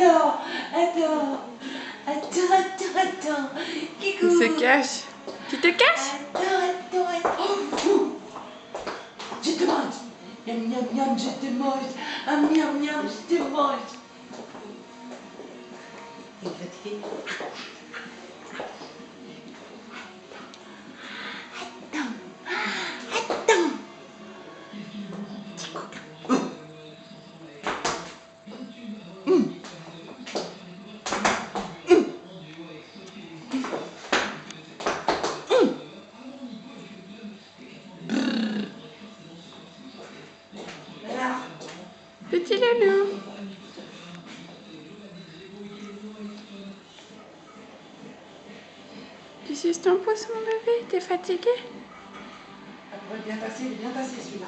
Attends, attends, attends, attends, attends. Kikou. Il se cache. Tu te caches? Attends, attends. Oh, je te mange. Miam, miam, miam, je te mange. Ah, miam, miam, je te mange. Il est fatigué. Attends. Petit coquin. Voilà. Petit loulou. Tu suces ton pouce, mon bébé? T'es fatigué? Bien passé celui-là.